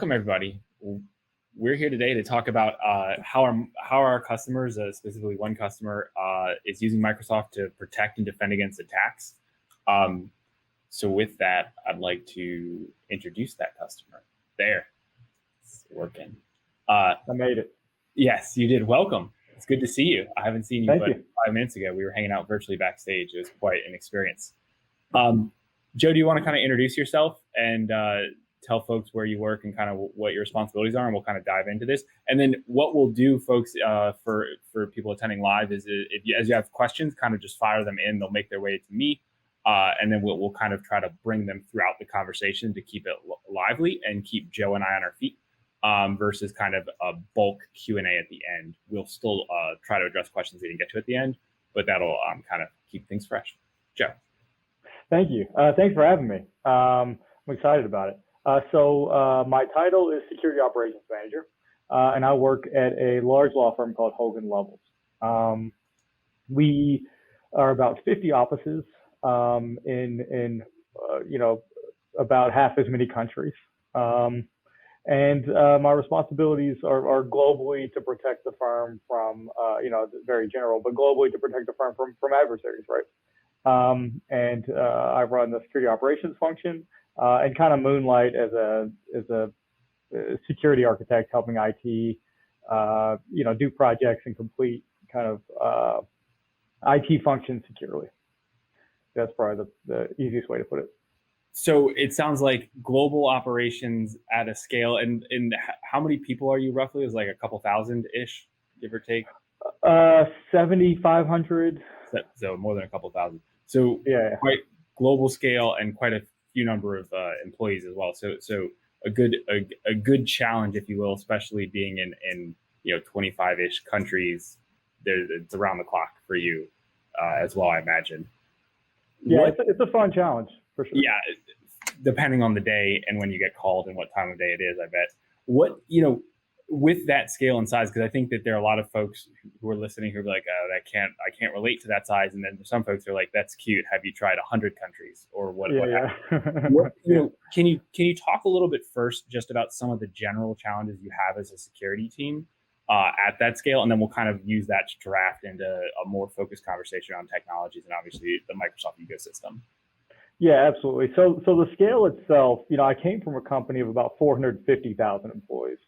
welcome everybody. We're here today to talk about how our customers, specifically one customer, is using Microsoft to protect and defend against attacks. So with that, I'd like to introduce that customer. There, it's working. I made it. Yes, you did. Welcome. It's good to see you. I haven't seen you Thank but you. 5 minutes ago. We were hanging out virtually backstage. It was quite an experience. Joe, do you want to kind of introduce yourself and tell folks where you work and kind of what your responsibilities are, and we'll kind of dive into this. And then what we'll do, folks, for people attending live is as you have questions, kind of just fire them in. They'll make their way to me, and then we'll kind of try to bring them throughout the conversation to keep it lively and keep Joe and I on our feet, versus kind of a bulk Q&A at the end. We'll still try to address questions we didn't get to at the end, but that'll kind of keep things fresh. Joe. Thank you. Thanks for having me. I'm excited about it. So my title is Security Operations Manager, and I work at a large law firm called Hogan Lovells. We are about 50 offices in about half as many countries. And my responsibilities are globally to protect the firm from, very general, but globally to protect the firm from adversaries, right? I run the security operations function and kind of moonlight as a security architect, helping IT, do projects and complete kind of IT functions securely. That's probably the easiest way to put it. So it sounds like global operations at a scale, and how many people are you roughly? Is like a couple thousand-ish, give or take? 7,500. So more than a couple thousand. So yeah. Quite global scale and quite a few number of employees as well. So a good challenge, if you will, especially being in 25-ish countries. It's around the clock for you as well, I imagine. Yeah, it's a fun challenge for sure. Yeah, depending on the day and when you get called and what time of day it is, I bet. With that scale and size, because I think that there are a lot of folks who are listening who are like, oh, I can't relate to that size. And then some folks are like, that's cute. Have you tried 100 countries or what? Yeah. Can you talk a little bit first just about some of the general challenges you have as a security team at that scale? And then we'll kind of use that to draft into a more focused conversation on technologies and obviously the Microsoft ecosystem. Yeah, absolutely. So the scale itself, I came from a company of about 450,000 employees.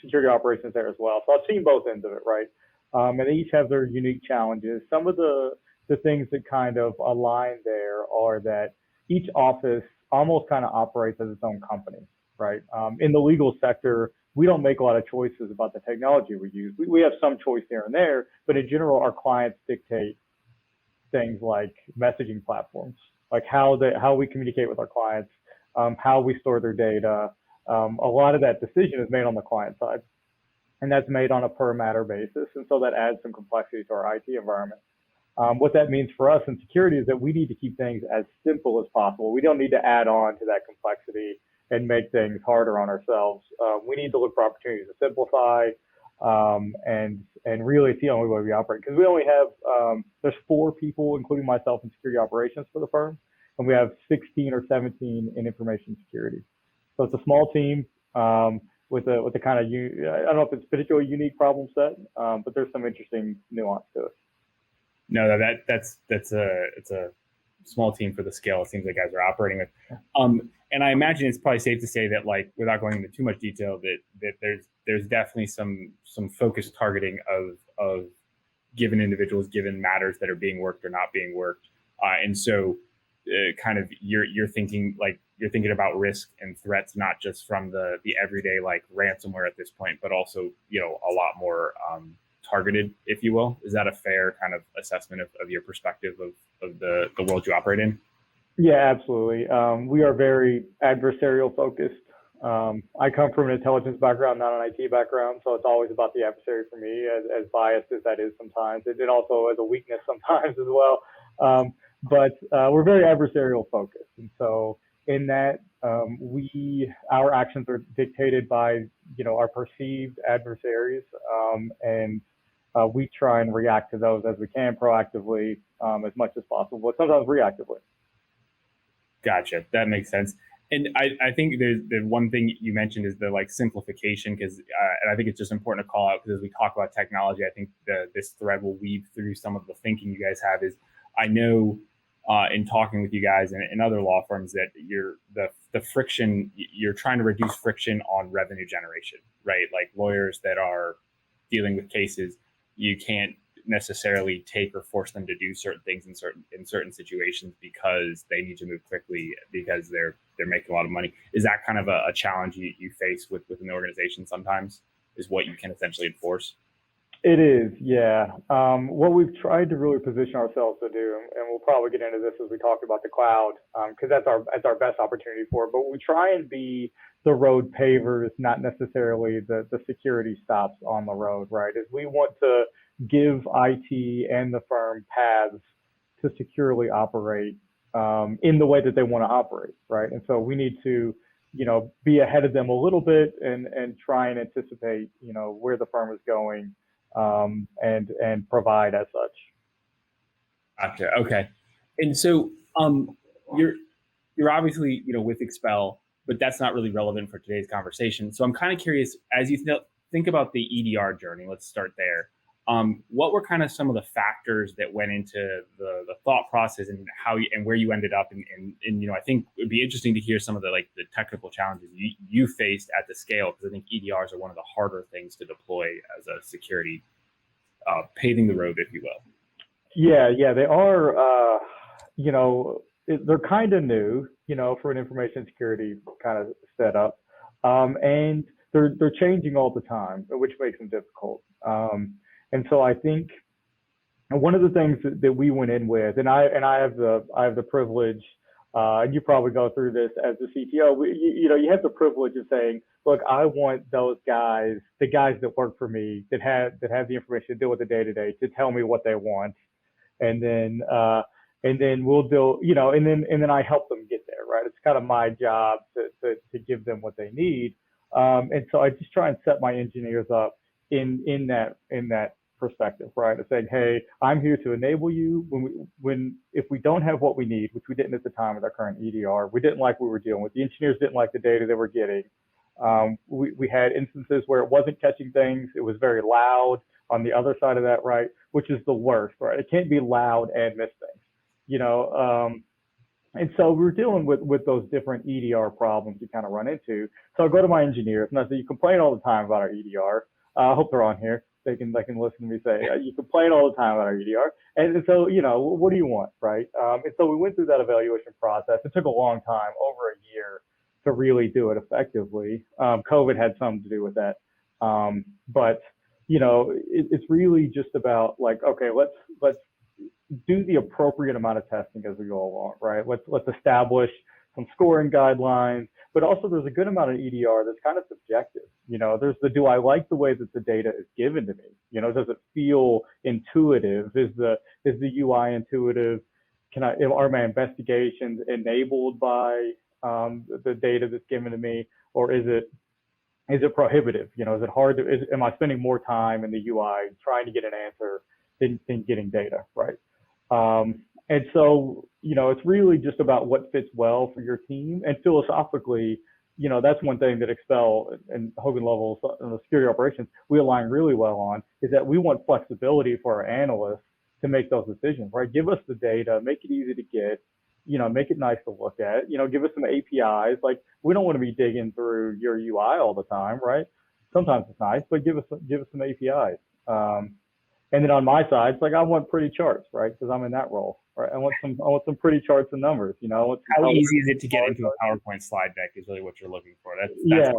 Security operations there as well. So I've seen both ends of it, right? And they each have their unique challenges. Some of the things that kind of align there are that each office almost kind of operates as its own company, right? In the legal sector, we don't make a lot of choices about the technology we use. We have some choice here and there, but in general, our clients dictate things like messaging platforms, like how we communicate with our clients, how we store their data. A lot of that decision is made on the client side, and that's made on a per matter basis. And so that adds some complexity to our IT environment. What that means for us in security is that we need to keep things as simple as possible. We don't need to add on to that complexity and make things harder on ourselves. We need to look for opportunities to simplify, and really it's the only way we operate. Because we only have, there's 4 people, including myself, in security operations for the firm, and we have 16 or 17 in information security. So it's a small team with a kind of, I don't know if it's a particularly unique problem set, but there's some interesting nuance to it. No, it's a small team for the scale it seems like guys are operating with. And I imagine it's probably safe to say that, like, without going into too much detail, that there's definitely some focused targeting of given individuals, given matters that are being worked or not being worked, and so kind of you're thinking about risk and threats, not just from the everyday like ransomware at this point, but also a lot more targeted, if you will. Is that a fair kind of assessment of your perspective of the world you operate in? Yeah, absolutely. We are very adversarial focused. I come from an intelligence background, not an IT background, so it's always about the adversary for me, as biased as that is sometimes. It also has a weakness sometimes as well. But we're very adversarial focused. And so in that, our actions are dictated by, our perceived adversaries. And we try and react to those as we can proactively, as much as possible, but sometimes reactively. Gotcha. That makes sense. And I think the one thing you mentioned is the like simplification, because and I think it's just important to call out, because as we talk about technology, I think this thread will weave through some of the thinking you guys have. Is I know in talking with you guys and other law firms that the friction, you're trying to reduce friction on revenue generation, right? Like lawyers that are dealing with cases, you can't necessarily take or force them to do certain things in certain situations because they need to move quickly because they're making a lot of money. Is that kind of a challenge you face within the organization sometimes, is what you can essentially enforce? It is, yeah. What we've tried to really position ourselves to do, and we'll probably get into this as we talk about the cloud, because that's our best opportunity for it. But we try and be the road pavers, not necessarily the security stops on the road, right? Is we want to give IT and the firm paths to securely operate in the way that they want to operate, right? And so we need to, be ahead of them a little bit and try and anticipate, where the firm is going, and provide as such. Gotcha. Okay. And so you're obviously with Expel, but that's not really relevant for today's conversation. So I'm kind of curious, as you think about the EDR journey. Let's start there. What were kind of some of the factors that went into the thought process and how and where you ended up? And I think it'd be interesting to hear some of the technical challenges you faced at the scale, because I think EDRs are one of the harder things to deploy as a security, paving the road, if you will. Yeah, they are. They're kind of new, for an information security kind of setup, and they're changing all the time, which makes them difficult. And so I think one of the things that we went in with, and I have the privilege, and you probably go through this as the CTO. You have the privilege of saying, look, I want those guys, the guys that work for me, that have the information to deal with the day-to-day, to tell me what they want, and then we'll do, and then I help them get there, right? It's kind of my job to give them what they need, and so I just try and set my engineers up in that perspective, right? Of saying, hey, I'm here to enable you if we don't have what we need, which we didn't at the time with our current EDR, we didn't like what we were dealing with. The engineers didn't like the data they were getting. We had instances where it wasn't catching things. It was very loud on the other side of that, right? Which is the worst, right? It can't be loud and miss things, and so we're dealing with those different EDR problems you kind of run into. So I go to my engineers and I say, you complain all the time about our EDR. I hope they're on here. They can listen to me say, you complain all the time about our EDR. And so, what do you want, right? And so we went through that evaluation process. It took a long time, over a year, to really do it effectively. COVID had something to do with that. But, it's really just about okay, let's do the appropriate amount of testing as we go along, right? Let's establish some scoring guidelines, but also there's a good amount of EDR that's kind of subjective. There's do I like the way that the data is given to me? Does it feel intuitive? Is the UI intuitive? Are my investigations enabled by the data that's given to me, or is it prohibitive? Is it hard am I spending more time in the UI trying to get an answer than getting data, right? And so, it's really just about what fits well for your team. And philosophically, that's one thing that Expel and Hogan Lovells and the security operations, we align really well on, is that we want flexibility for our analysts to make those decisions, right? Give us the data, make it easy to get, make it nice to look at, give us some APIs. We don't want to be digging through your UI all the time, right? Sometimes it's nice, but give us some APIs. And then on my side, it's I want pretty charts, right? Because I'm in that role, right? I want some pretty charts and numbers, How easy is it to get into a PowerPoint slide deck is really what you're looking for. That's yeah,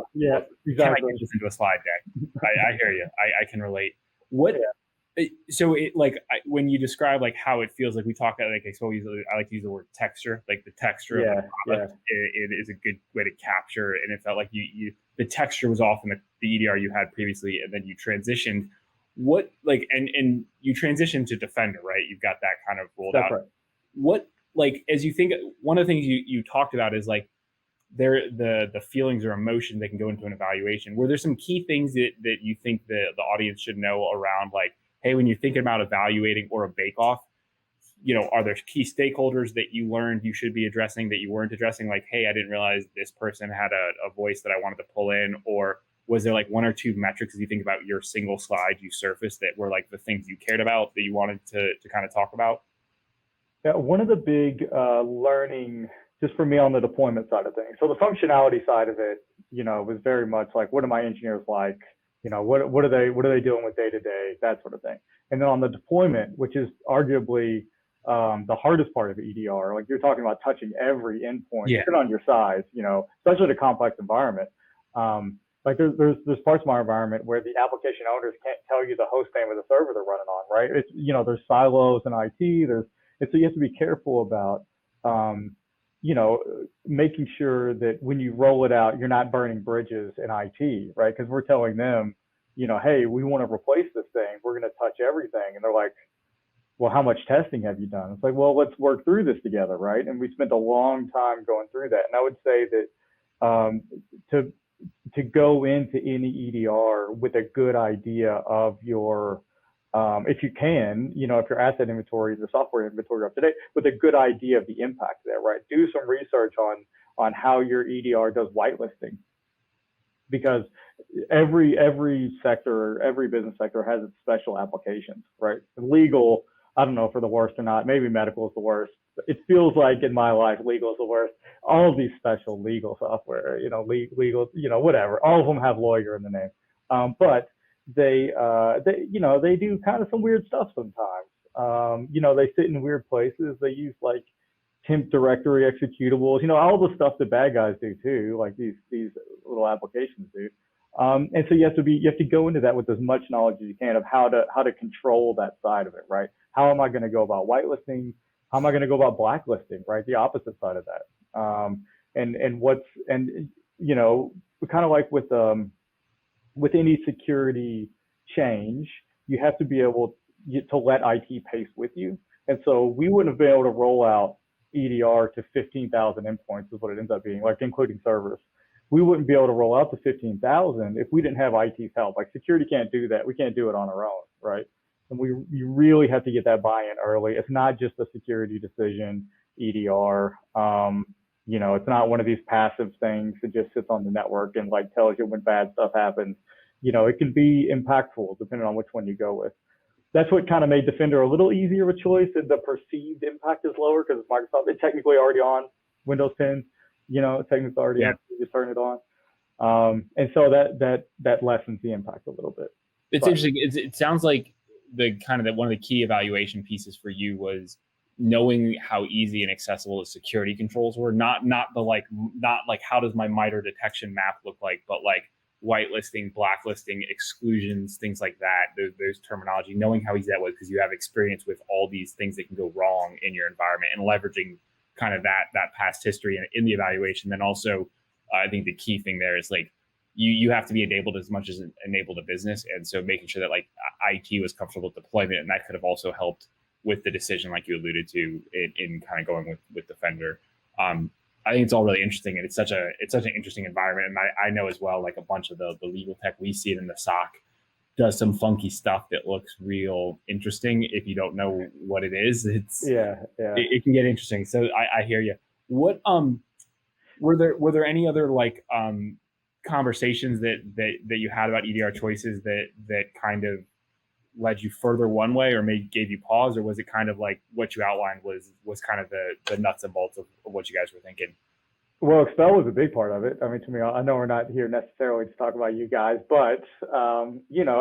exactly. Can I get this into a slide deck? I hear you. I can relate. So when you describe how it feels, we talk about I like to use the word texture, the texture of the product. It is a good way to capture, and it felt like the texture was off in the EDR you had previously, and then you transitioned. What and you transition to Defender, right? You've got that kind of rolled out. Right. What as you think, one of the things you talked about is the feelings or emotion that can go into an evaluation. Were there some key things that you think the audience should know around hey, when you're thinking about evaluating or a bake-off, are there key stakeholders that you learned you should be addressing that you weren't addressing? Like, hey, I didn't realize this person had a voice that I wanted to pull in. Or was there like one or two metrics as you think about your single slide you surfaced that were like the things you cared about that you wanted to kind of talk about? Yeah, one of the big learning just for me on the deployment side of things. So the functionality side of it, was very much like, what are my engineers like? What are they doing with day to day, that sort of thing. And then on the deployment, which is arguably the hardest part of EDR, like you're talking about touching every endpoint, Yeah. even on your size, especially in a complex environment. Like there's parts of my environment where the application owners can't tell you the host name of the server they're running on, right? It's, there's silos in IT. So you have to be careful about, making sure that when you roll it out, you're not burning bridges in IT, right? Because we're telling them, hey, we want to replace this thing. We're going to touch everything. And they're like, well, how much testing have you done? It's like, well, let's work through this together, right? And we spent a long time going through that. And I would say that to go into any EDR with a good idea of your if you can, if your asset inventory, the software inventory up to date, with a good idea of the impact there, right? Do some research on how your EDR does whitelisting, because every sector, every business sector has its special applications, right? Legal, I don't know if they're the worst or not. Maybe medical is the worst. It feels like in my life, legal is the worst. All of these special legal software, legal, whatever. All of them have lawyer in the name, but they do kind of some weird stuff sometimes. They sit in weird places. They use like temp directory executables, all the stuff that bad guys do too, like these little applications do. And so you have to go into that with as much knowledge as you can of how to control that side of it, right? How am I going to go about whitelisting? How am I going to go about blacklisting, right? The opposite side of that. Kind of like with any security change, you have to be able to let IT pace with you. And so we wouldn't have been able to roll out EDR to 15,000 endpoints is what it ends up being, like including servers. We wouldn't be able to roll out to 15,000 if we didn't have IT's help. Like security can't do that. We can't do it on our own, right? And you really have to get that buy-in early. It's not just a security decision, EDR. It's not one of these passive things that just sits on the network and like tells you when bad stuff happens. It can be impactful depending on which one you go with. That's what kind of made Defender a little easier of a choice, and the perceived impact is lower because it's Microsoft. It's technically already on Windows 10. Technically already on, you just turn it on. And so that lessens the impact a little bit. It's interesting. It sounds like one of the key evaluation pieces for you was knowing how easy and accessible the security controls were. Not like how does my MITRE detection map look like, but like whitelisting, blacklisting, exclusions, things like that. There's terminology, knowing how easy that was because you have experience with all these things that can go wrong in your environment and leveraging kind of that past history in the evaluation. Then also, I think the key thing there is like you have to be enabled as much as enabled a business. And so making sure that like IT was comfortable with deployment, and that could have also helped with the decision, like you alluded to, in kind of going with Defender. I think it's all really interesting, and it's such an interesting environment. And I know as well, like a bunch of the legal tech, we see it in the SOC, does some funky stuff that looks real interesting. If you don't know what it is, it can get interesting. So I hear you. What were there any other like conversations that you had about EDR choices that kind of led you further one way or maybe gave you pause, or was it kind of like what you outlined was kind of the nuts and bolts of what you guys were thinking? Well, Expel was a big part of it. I mean, to me, I know we're not here necessarily to talk about you guys, but,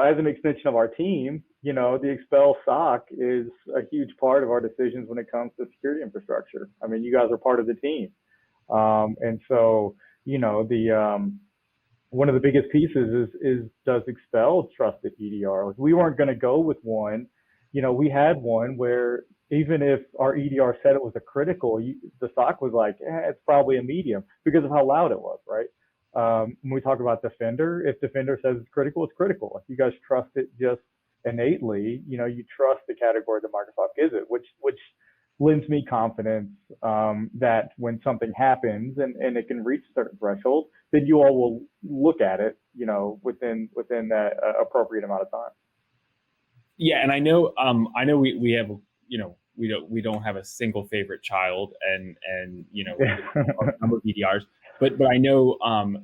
as an extension of our team, the Expel SOC is a huge part of our decisions when it comes to security infrastructure. I mean, you guys are part of the team. And so, one of the biggest pieces is does Expel trust the EDR? Like, we weren't going to go with one. We had one where even if our EDR said it was a critical, the SOC was like, it's probably a medium because of how loud it was, right? When we talk about Defender, if Defender says it's critical, it's critical. If you guys trust it just innately, you trust the category that Microsoft gives it, which lends me confidence that when something happens and it can reach a certain threshold, that you all will look at it, within that appropriate amount of time. Yeah, and I know we have we don't have a single favorite child, and Yeah. a number of EDRs, but I know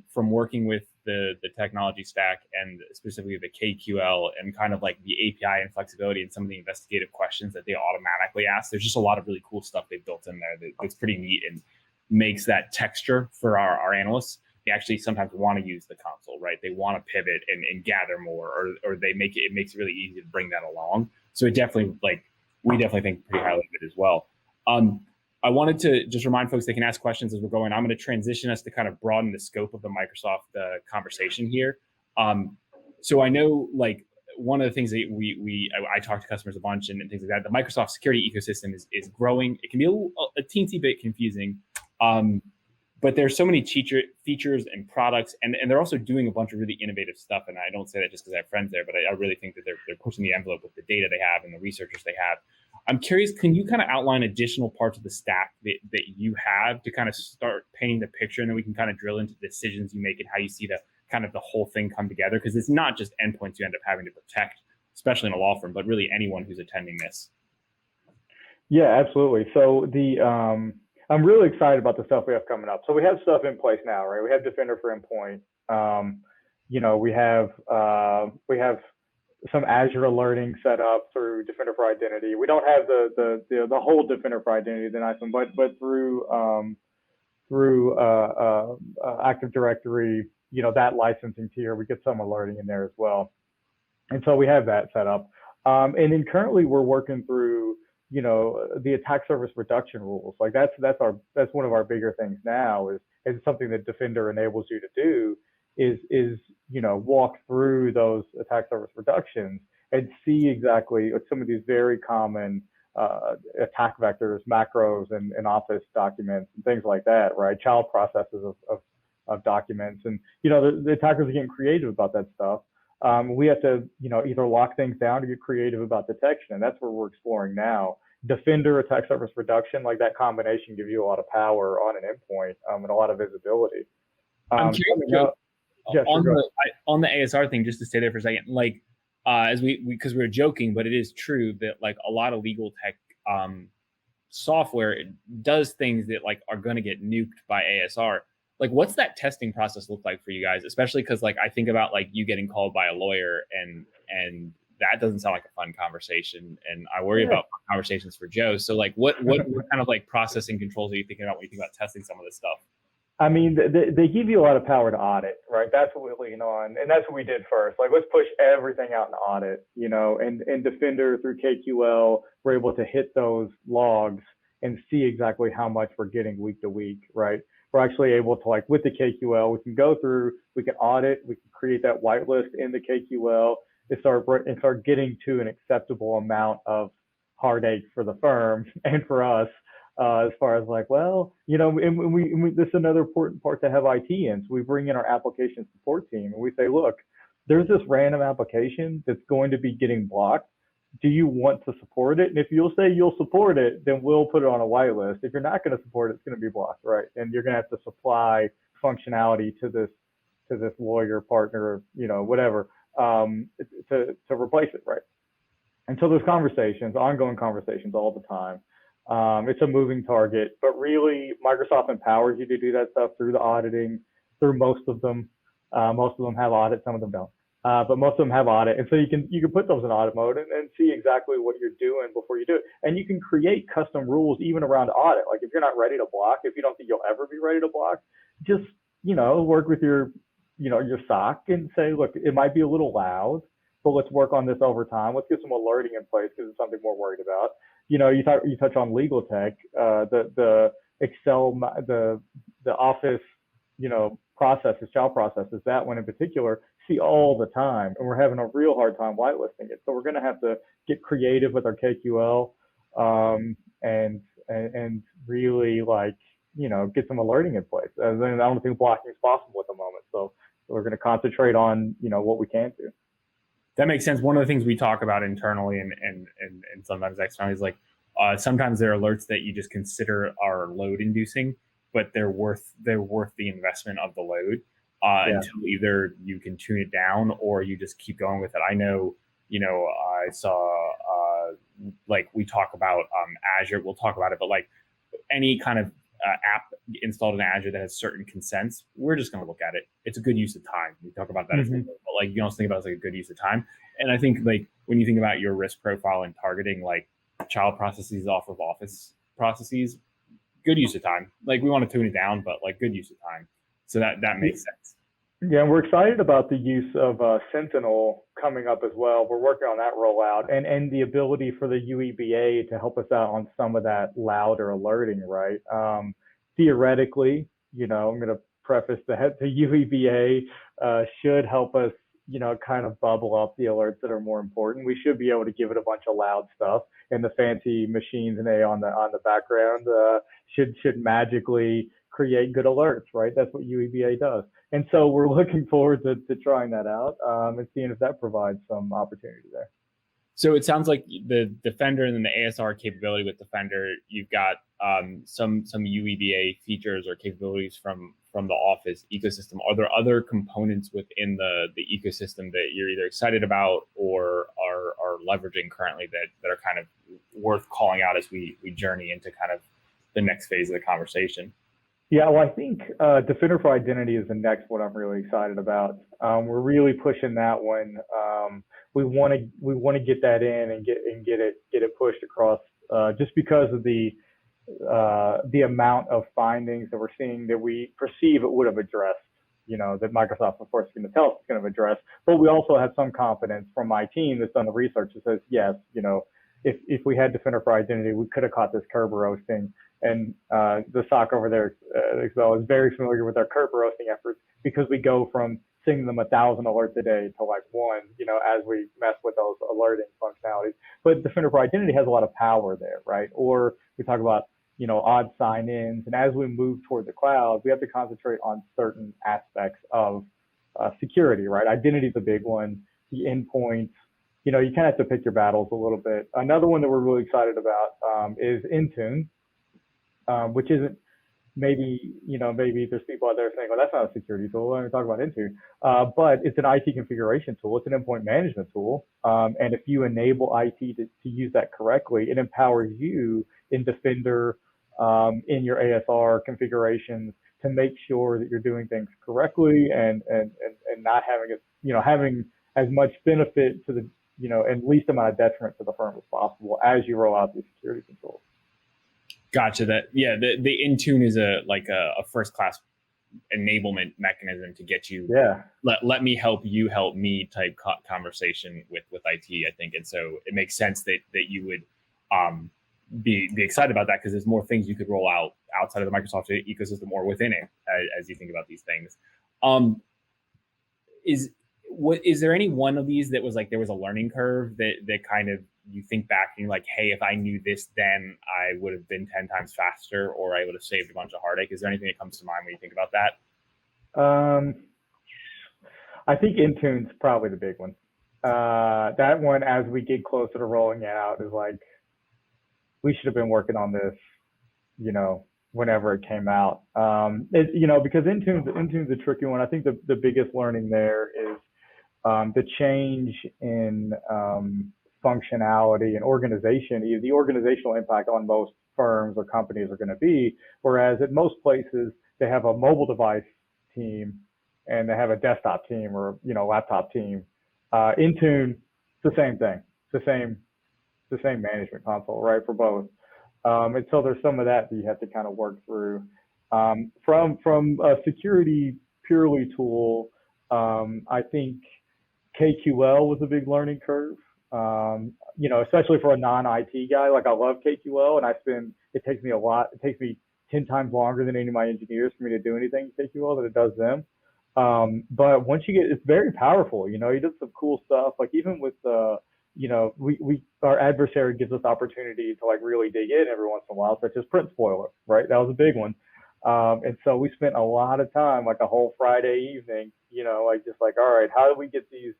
from working with the technology stack and specifically the KQL and kind of like the API and flexibility and some of the investigative questions that they automatically ask, there's just a lot of really cool stuff they've built in there that's pretty neat and makes that texture for our analysts. They actually sometimes want to use the console, right? They want to pivot and gather more, or they make it makes it really easy to bring that along. So it definitely, like, we definitely think pretty highly of it as well. I wanted to just remind folks they can ask questions as we're going. I'm going to transition us to kind of broaden the scope of the Microsoft conversation here. So I know, like, one of the things that I talk to customers a bunch and things like that, the Microsoft security ecosystem is growing. It can be a teensy bit confusing, but there's so many features and products, and they're also doing a bunch of really innovative stuff. And I don't say that just because I have friends there, but I really think that they're pushing the envelope with the data they have and the researchers they have. I'm curious, can you kind of outline additional parts of the stack that you have to kind of start painting the picture, and then we can kind of drill into the decisions you make and how you see the kind of the whole thing come together? Because it's not just endpoints you end up having to protect, especially in a law firm, but really anyone who's attending this. Yeah, absolutely. So I'm really excited about the stuff we have coming up. So we have stuff in place now, right? We have Defender for Endpoint. We have some Azure alerting set up through Defender for Identity. We don't have the whole Defender for Identity, the nice one, but through Active Directory, that licensing tier, we get some alerting in there as well. And so we have that set up. And then currently we're working through, the attack surface reduction rules. Like that's one of our bigger things now is something that Defender enables you to do is walk through those attack surface reductions and see exactly some of these very common attack vectors, macros, and Office documents and things like that, right? Child processes of documents, and the attackers are getting creative about that stuff. We have to either lock things down or get creative about detection, and that's where we're exploring now. Defender, attack surface reduction, like that combination gives you a lot of power on an endpoint and a lot of visibility. I'm curious, on the ASR thing, just to stay there for a second, like because we were joking, but it is true that like a lot of legal tech software does things that like are going to get nuked by ASR. Like, what's that testing process look like for you guys? Especially because like I think about like you getting called by a lawyer, and that doesn't sound like a fun conversation, and I worry about conversations for Joe. So like, what kind of like processing controls are you thinking about when you think about testing some of this stuff? I mean, they give you a lot of power to audit, right? That's what we lean on, and that's what we did first. Like, let's push everything out in audit, and Defender through KQL, we're able to hit those logs and see exactly how much we're getting week to week, right? We're actually able to, like, with the KQL, we can go through, we can audit, we can create that whitelist in the KQL and start getting to an acceptable amount of heartache for the firm and for us. As far as like, well, and we this is another important part to have IT in. So we bring in our application support team and we say, look, there's this random application that's going to be getting blocked. Do you want to support it? And if you'll say you'll support it, then we'll put it on a whitelist. If you're not going to support it, it's going to be blocked, right? And you're going to have to supply functionality to this lawyer partner, whatever, to replace it, right? And so there's ongoing conversations all the time. It's a moving target, but really Microsoft empowers you to do that stuff through the auditing, through most of them. Most of them have audit, some of them don't. But most of them have audit. And so you can put those in audit mode and see exactly what you're doing before you do it. And you can create custom rules even around audit. Like if you're not ready to block, if you don't think you'll ever be ready to block, just, work with your SOC and say, look, it might be a little loud, but let's work on this over time. Let's get some alerting in place because it's something we're worried about. You touch on legal tech, the Excel, the Office, processes, child processes, that one in particular, see all the time, and we're having a real hard time whitelisting it. So we're going to have to get creative with our KQL, and really get some alerting in place. And then I don't think blocking is possible at the moment. So we're going to concentrate on what we can do. That makes sense. One of the things we talk about internally and sometimes externally is like sometimes there are alerts that you just consider are load inducing, but they're worth the investment of the load until either you can tune it down or you just keep going with it. I know, I saw like we talk about Azure, we'll talk about it, but like any kind of app installed in Azure that has certain consents, we're just going to look at it. It's a good use of time. We talk about that as well, but like you can also think about it as like a good use of time. And I think like when you think about your risk profile and targeting like child processes off of Office processes, good use of time. Like we want to tune it down, but like good use of time. So that makes sense. Yeah, and we're excited about the use of Sentinel coming up as well. We're working on that rollout and the ability for the UEBA to help us out on some of that louder alerting, right? Theoretically, I'm going to preface that the UEBA should help us, kind of bubble up the alerts that are more important. We should be able to give it a bunch of loud stuff, and the fancy machines and AI on the background should magically create good alerts, right? That's what UEBA does. And so we're looking forward to trying that out and seeing if that provides some opportunity there. So it sounds like the Defender and then the ASR capability with Defender, you've got some UEBA features or capabilities from the Office ecosystem. Are there other components within the ecosystem that you're either excited about or are leveraging currently that are kind of worth calling out as we journey into kind of the next phase of the conversation? Yeah, well, I think Defender for Identity is the next one I'm really excited about. We're really pushing that one. We want to get that in and get it pushed across just because of the amount of findings that we're seeing that we perceive it would have addressed. That Microsoft, of course, is going to tell us it's going to address. But we also have some confidence from my team that's done the research that says yes, if we had Defender for Identity, we could have caught this Kerber roasting. And the SOC over there, Expel, is very familiar with our Kerber roasting efforts because we go from sending them 1,000 alerts a day to like one, as we mess with those alerting functionalities. But Defender for Identity has a lot of power there, right? Or we talk about, odd sign-ins. And as we move toward the cloud, we have to concentrate on certain aspects of security, right? Identity is a big one. The endpoints, you kind of have to pick your battles a little bit. Another one that we're really excited about is Intune. Which isn't maybe there's people out there saying, well, that's not a security tool. We're talking about Intune. But it's an IT configuration tool. It's an endpoint management tool. And if you enable IT to use that correctly, it empowers you in Defender, in your ASR configurations to make sure that you're doing things correctly and not having as much benefit to the, and least amount of detriment to the firm as possible as you roll out these security controls. Gotcha. The Intune is a first class enablement mechanism to get you. Yeah. Let me help you help me type conversation with IT. I think, and so it makes sense that you would be excited about that because there's more things you could roll out outside of the Microsoft ecosystem or within it as you think about these things. Is there any one of these that was like there was a learning curve that kind of you think back and you're like, hey, if I knew this then I would have been 10 times faster or I would have saved a bunch of heartache? Is there anything that comes to mind when you think about that? I think Intune's probably the big one. That one, as we get closer to rolling it out, is like, we should have been working on this, whenever it came out. Because Intune's a tricky one. I think the biggest learning there is the change in functionality and organization, the organizational impact on most firms or companies are going to be, whereas at most places they have a mobile device team and they have a desktop team or laptop team. Intune, it's the same thing. It's the same management console, right, for both. And so there's some of that you have to kind of work through. From a security purely tool, I think KQL was a big learning curve. Especially for a non-IT guy, like I love KQL and it takes me 10 times longer than any of my engineers for me to do anything in KQL than it does them. But once it's very powerful, he does some cool stuff. Like even with our adversary gives us opportunity to like really dig in every once in a while, such as print spoiler, right? That was a big one. And so we spent a lot of time, like a whole Friday evening, all right, how do we get these?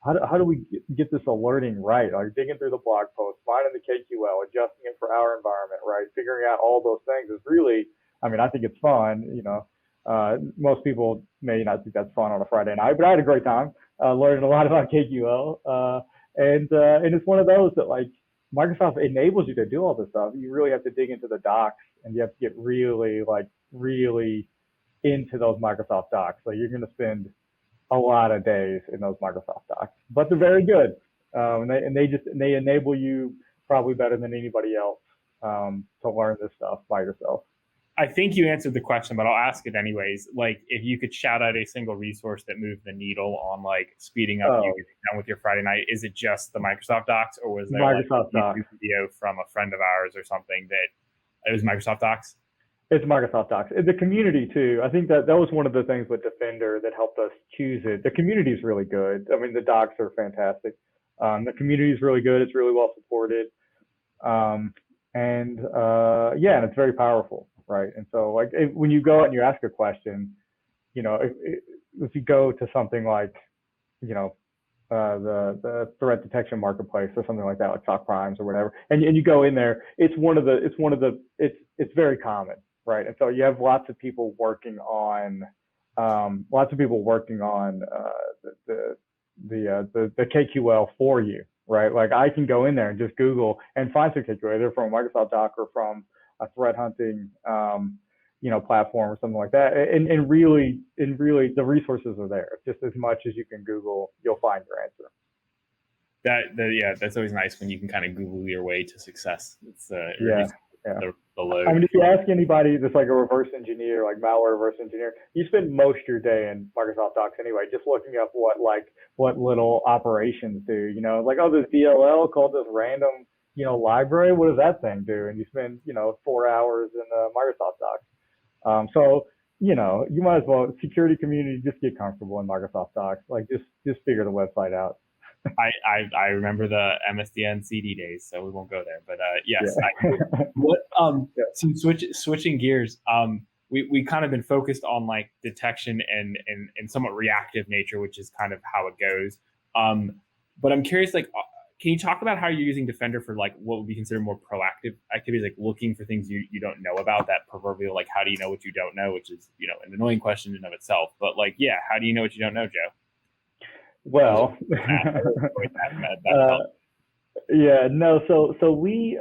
How do we get this alerting right? Like digging through the blog post, finding the KQL, adjusting it for our environment, right? Figuring out all those things is really, I think it's fun. Most people may not think that's fun on a Friday night, but I had a great time learning a lot about KQL. And it's one of those that like, Microsoft enables you to do all this stuff. You really have to dig into the docs, and you have to get really into those Microsoft docs. So you're going to spend a lot of days in those Microsoft docs, but they're very good. And they enable you probably better than anybody else to learn this stuff by yourself. I think you answered the question, but I'll ask it anyways. Like, if you could shout out a single resource that moved the needle on like speeding up you getting done with your Friday night, is it just the Microsoft Docs, or was there Microsoft Docs video from a friend of ours or something that it was Microsoft Docs? It's Microsoft Docs. The community too. I think that was one of the things with Defender that helped us choose it. The community is really good. I mean, the docs are fantastic. The community is really good. It's really well supported. And it's very powerful, right? And so like when you go out and you ask a question, you know, if you go to something like, you know, the threat detection marketplace or something like that, like Stock Primes or whatever, and you go in there, it's very common, right? And so you have lots of people working on the KQL for you, right? Like I can go in there and just Google and find some KQL, either from a Microsoft Doc or from a threat hunting, platform or something like that. And really the resources are there. Just as much as you can Google, you'll find your answer. That's always nice when you can kind of Google your way to success. It's the load. I mean, if you ask anybody that's like a reverse engineer, like malware reverse engineer, you spend most of your day in Microsoft Docs anyway, just looking up what little operations do, you know, like, oh, this DLL called this random, you know, library. What does that thing do? And you spend, 4 hours in Microsoft Docs. So, you know, you might as well, security community, just get comfortable in Microsoft Docs. Like just figure the website out. I remember the MSDN CD days, so we won't go there. But yes, switching gears, we kind of been focused on like detection and somewhat reactive nature, which is kind of how it goes. But I'm curious, like, can you talk about how you're using Defender for like what would be considered more proactive activities, like looking for things you don't know about, that proverbial like how do you know what you don't know, which is an annoying question in and of itself. But like, yeah, how do you know what you don't know, Joe? Well, so we,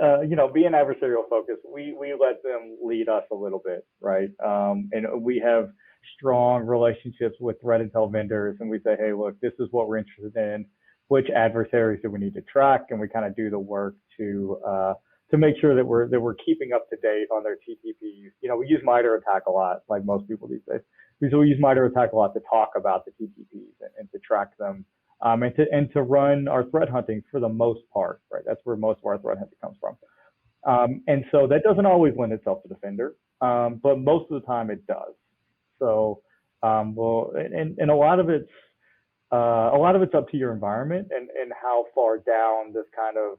being adversarial focused, we let them lead us a little bit, right? And we have strong relationships with threat intel vendors, and we say, hey, look, this is what we're interested in. Which adversaries do we need to track? And we kind of do the work to make sure that we're keeping up to date on their TTPs. You know, we use MITRE ATT&CK a lot, like most people these days. So we use MITRE ATT&CK a lot to talk about the TTPs and to track them, and to run our threat hunting for the most part, right? That's where most of our threat hunting comes from. And so that doesn't always lend itself to Defender, but most of the time it does. So, and a lot of it's up to your environment and how far down this kind of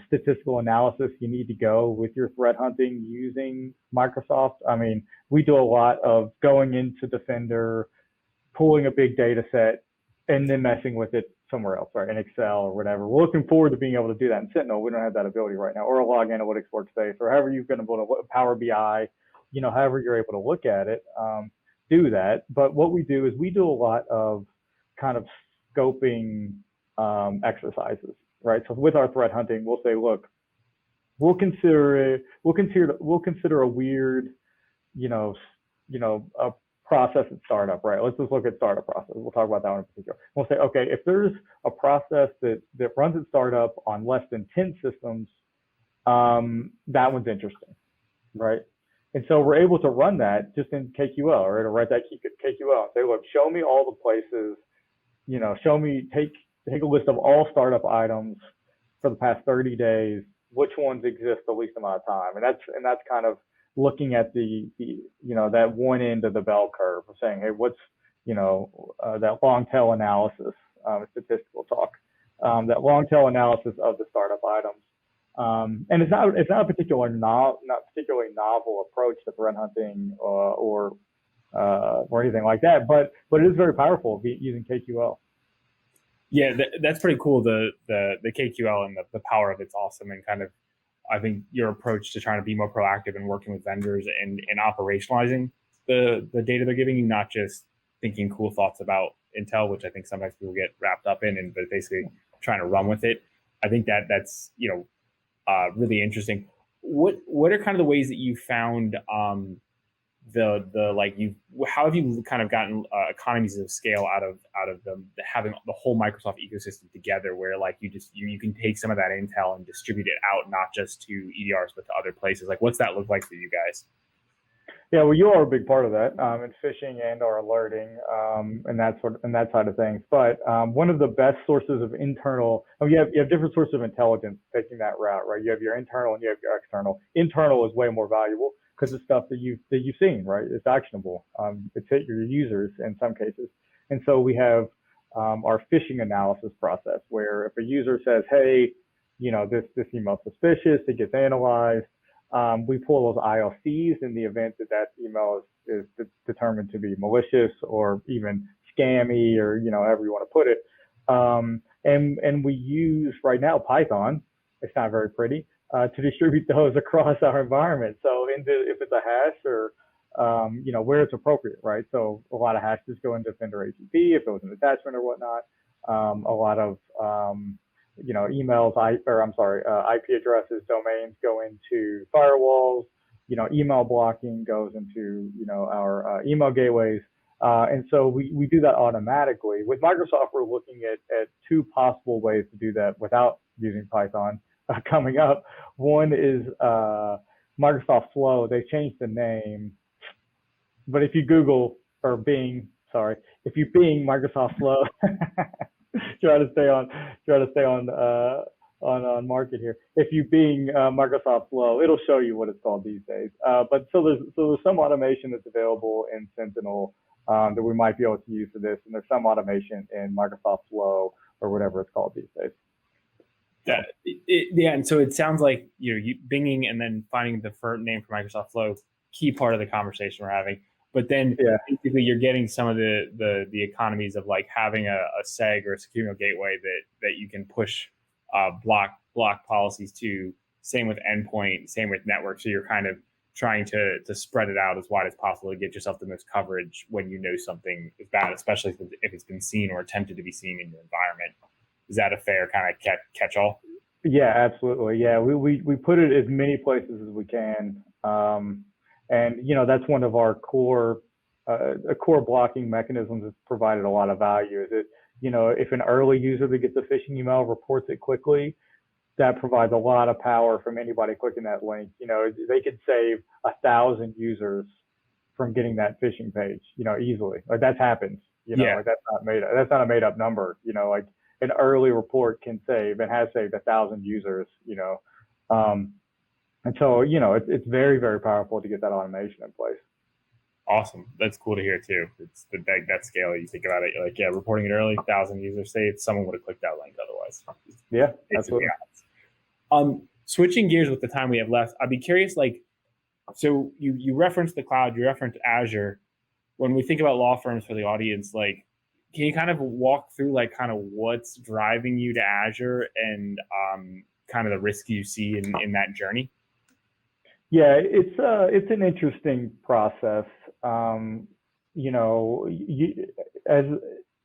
statistical analysis you need to go with your threat hunting using Microsoft. I mean, we do a lot of going into Defender, pulling a big data set, and then messing with it somewhere else, right? In Excel or whatever. We're looking forward to being able to do that in Sentinel. We don't have that ability right now, or a log analytics workspace, or however you're going to build a Power BI, however you're able to look at it, do that. But what we do is we do a lot of kind of scoping exercises, right? So with our threat hunting, we'll say, look, we'll consider a weird, a process at startup, right? Let's just look at startup process. We'll talk about that one in particular. We'll say, okay, if there's a process that runs at startup on less than 10 systems, that one's interesting, right? And so we're able to run that just in KQL, or to write that KQL and say, look, show me all the places, take a list of all startup items for the past 30 days, which ones exist the least amount of time. And that's kind of looking at the that one end of the bell curve of saying, hey, what's, that long tail analysis, statistical talk, that long tail analysis of the startup items. And it's not a not particularly novel approach to threat hunting or anything like that, but it is very powerful using KQL. Yeah, that's pretty cool. The KQL and the power of it's awesome, and kind of, I think your approach to trying to be more proactive and working with vendors and operationalizing the data they're giving you, not just thinking cool thoughts about Intel, which I think sometimes people get wrapped up in, but basically trying to run with it. I think that's really interesting. What are kind of the ways that you found the like you how have you kind of gotten economies of scale out of the having the whole Microsoft ecosystem together, where like you can take some of that intel and distribute it out, not just to EDRs but to other places? Like, what's that look like for you guys? Yeah, well, you are a big part of that in phishing and or alerting and that side of things. But one of the best sources of internal, you have different sources of intelligence taking that route, right? You have your internal and you have your external. Internal is way more valuable because it's stuff that you've seen, right? It's actionable. It's hit your users in some cases, and so we have our phishing analysis process where if a user says, hey, this email's suspicious, it gets analyzed. We pull those ILCs in the event that email is determined to be malicious or even scammy, or however you want to put it. And we use right now Python. It's not very pretty to distribute those across our environment. So if it's a hash or where it's appropriate, right? So a lot of hashes go into Defender ATP if it was an attachment or whatnot. A lot of emails, IP addresses, domains go into firewalls. Email blocking goes into our email gateways, and so we do that automatically. With Microsoft, we're looking at two possible ways to do that without using Python coming up. One is Microsoft Flow. They changed the name, but if you Google or Bing, if you Bing Microsoft Flow. try to stay on market here. If you Bing Microsoft Flow, it'll show you what it's called these days. But so there's some automation that's available in Sentinel that we might be able to use for this, and there's some automation in Microsoft Flow or whatever it's called these days. Yeah, and so it sounds like you binging and then finding the name for Microsoft Flow, key part of the conversation we're having. But then basically you're getting some of the economies of like having a SEG or a secure gateway that you can push block policies to. Same with endpoint, same with network. So you're kind of trying to spread it out as wide as possible to get yourself the most coverage when something is bad, especially if it's been seen or attempted to be seen in your environment. Is that a fair kind of catch-all? Yeah, absolutely. Yeah, we put it as many places as we can. And that's one of our core blocking mechanisms that's provided a lot of value. Is it, if an early user that gets a phishing email reports it quickly, that provides a lot of power from anybody clicking that link. They could save 1,000 users from getting that phishing page, easily. Like that's happened. Like that's not a made up number. Like an early report can save and has saved 1,000 users. And so, it's very, very powerful to get that automation in place. Awesome. That's cool to hear too. It's that scale. You think about it, you're like, reporting it early, 1,000 users saved. Someone would have clicked that link otherwise. Yeah, absolutely. Switching gears with the time we have left, I'd be curious, so you referenced the cloud, you referenced Azure. When we think about law firms for the audience, can you kind of walk through kind of what's driving you to Azure and kind of the risk you see in that journey? Yeah, it's an interesting process. As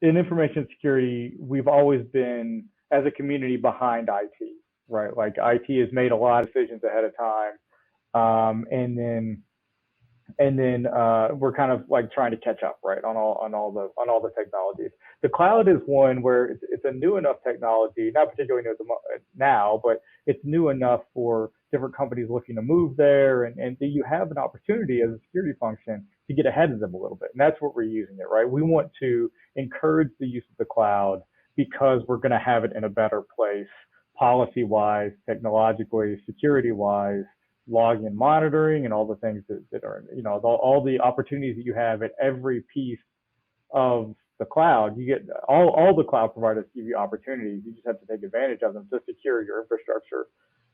in information security, we've always been, as a community, behind IT, right? Like IT has made a lot of decisions ahead of time, and then we're kind of trying to catch up, right, on all the technologies. The cloud is one where it's a new enough technology, not particularly new now, but it's new enough for different companies looking to move there, and you have an opportunity as a security function to get ahead of them a little bit, and that's what we're using it, right? We want to encourage the use of the cloud because we're going to have it in a better place, policy-wise, technologically, security-wise, login monitoring, and all the things that are, all the opportunities that you have at every piece of the cloud. You get all the cloud providers give you opportunities. You just have to take advantage of them to secure your infrastructure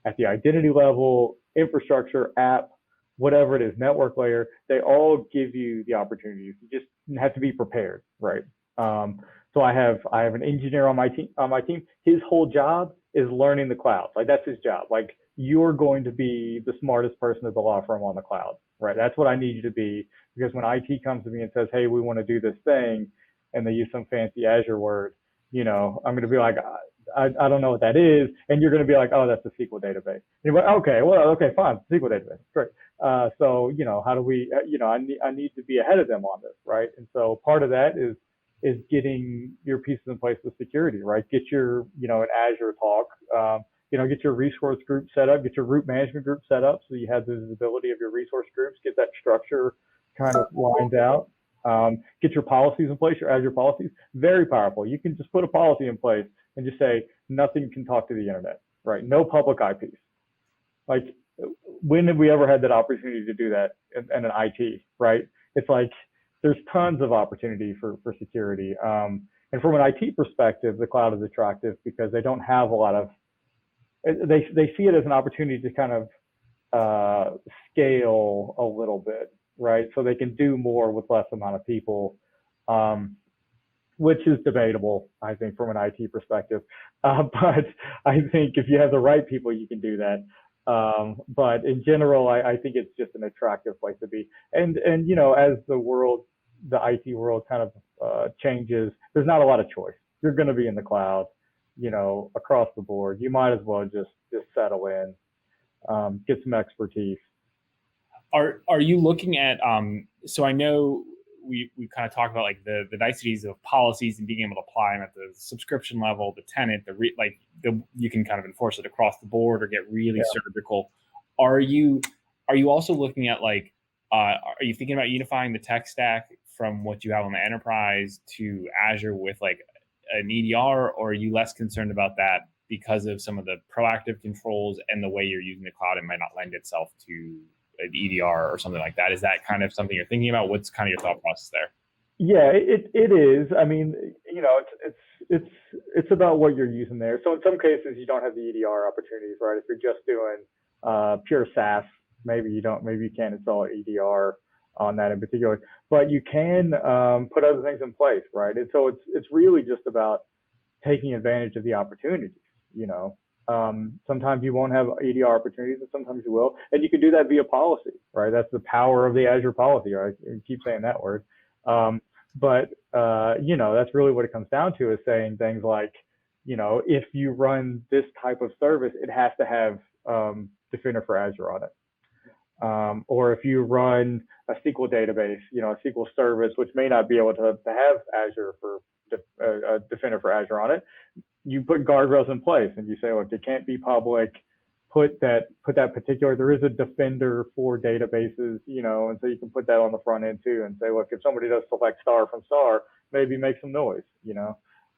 at the identity level, infrastructure, app, whatever it is, network layer. They all give you the opportunities. You just have to be prepared, right? So I have an engineer on my team. His whole job is learning the cloud. That's his job. You're going to be the smartest person at the law firm on the cloud, right? That's what I need you to be, because when IT comes to me and says, hey, we want to do this thing, and they use some fancy Azure word, I'm going to be like, I don't know what that is. And you're going to be like, oh, that's a SQL database. And you're like, okay, well, okay, fine, SQL database, great. So, how do we, I need to be ahead of them on this, right? And so part of that is getting your pieces in place with security, right? Get your, an Azure talk, get your resource group set up, get your root management group set up so you have the visibility of your resource groups, get that structure kind of lined out. Get your policies in place, your Azure policies, very powerful. You can just put a policy in place and just say, nothing can talk to the internet, right? No public IPs. Like, when have we ever had that opportunity to do that in an IT, right? It's like, there's tons of opportunity for security. And from an IT perspective, the cloud is attractive because they don't have a lot of, they see it as an opportunity to kind of scale a little bit, right? So they can do more with less amount of people, which is debatable, I think, from an IT perspective. But I think if you have the right people, you can do that. But in general, I think it's just an attractive place to be. And as the IT world kind of changes, there's not a lot of choice. You're going to be in the cloud, across the board. You might as well just settle in, get some expertise. Are you looking at, so I know we kind of talked about like the niceties of policies and being able to apply them at the subscription level, the tenant, you can kind of enforce it across the board or get really surgical. Are you also looking at like, are you thinking about unifying the tech stack from what you have on the enterprise to Azure with like an EDR, or are you less concerned about that because of some of the proactive controls and the way you're using the cloud? It might not lend itself to an EDR or something like that. Is that kind of something you're thinking about? What's kind of your thought process there? Yeah, it is. I mean, it's about what you're using there. So in some cases, you don't have the EDR opportunities, right? If you're just doing pure SaaS, maybe you can't install EDR on that in particular, but you can put other things in place, right? And so it's really just about taking advantage of the opportunities, Sometimes you won't have EDR opportunities, and sometimes you will. And you can do that via policy, right? That's the power of the Azure policy, right? I keep saying that word. But that's really what it comes down to, is saying things like, if you run this type of service, it has to have Defender for Azure on it. Or if you run a SQL database, a SQL service, which may not be able to have Azure for Defender for Azure on it, you put guardrails in place and you say, look, it can't be public. Put that particular, there is a Defender for databases, and so you can put that on the front end too and say, look, if somebody does select star from star, maybe make some noise,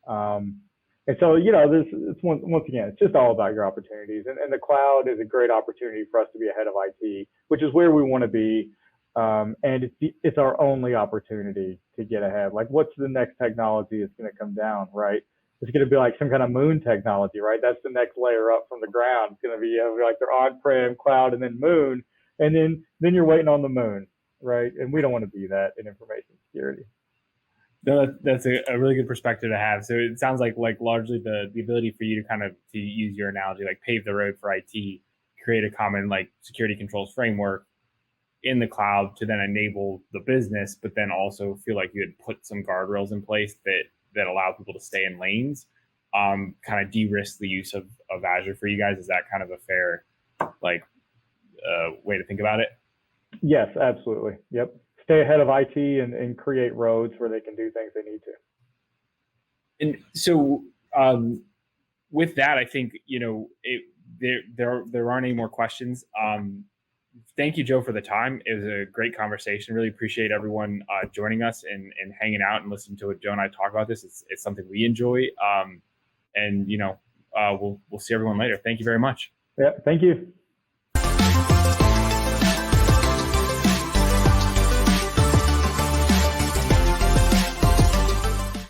And so, it's once again, it's just all about your opportunities. And the cloud is a great opportunity for us to be ahead of IT, which is where we want to be. And it's our only opportunity to get ahead. Like, what's the next technology that's going to come down, right? It's going to be like some kind of moon technology, right? That's the next layer up from the ground. It's going to be like their on-prem, cloud, and then moon. And then you're waiting on the moon, right? And we don't want to be that in information security. No, that's a really good perspective to have. So it sounds like largely the ability for you to kind of, to use your analogy, like pave the road for IT, create a common like security controls framework in the cloud to then enable the business, but then also feel like you had put some guardrails in place that allow people to stay in lanes, kind of de-risk the use of Azure for you guys. Is that kind of a fair way to think about it? Yes, absolutely. Yep. Stay ahead of IT and create roads where they can do things they need to. And so with that, I think, there aren't any more questions. Thank you, Joe, for the time. It was a great conversation. Really appreciate everyone joining us and hanging out and listening to what Joe and I talk about this. It's something we enjoy. And we'll see everyone later. Thank you very much. Yeah, thank you.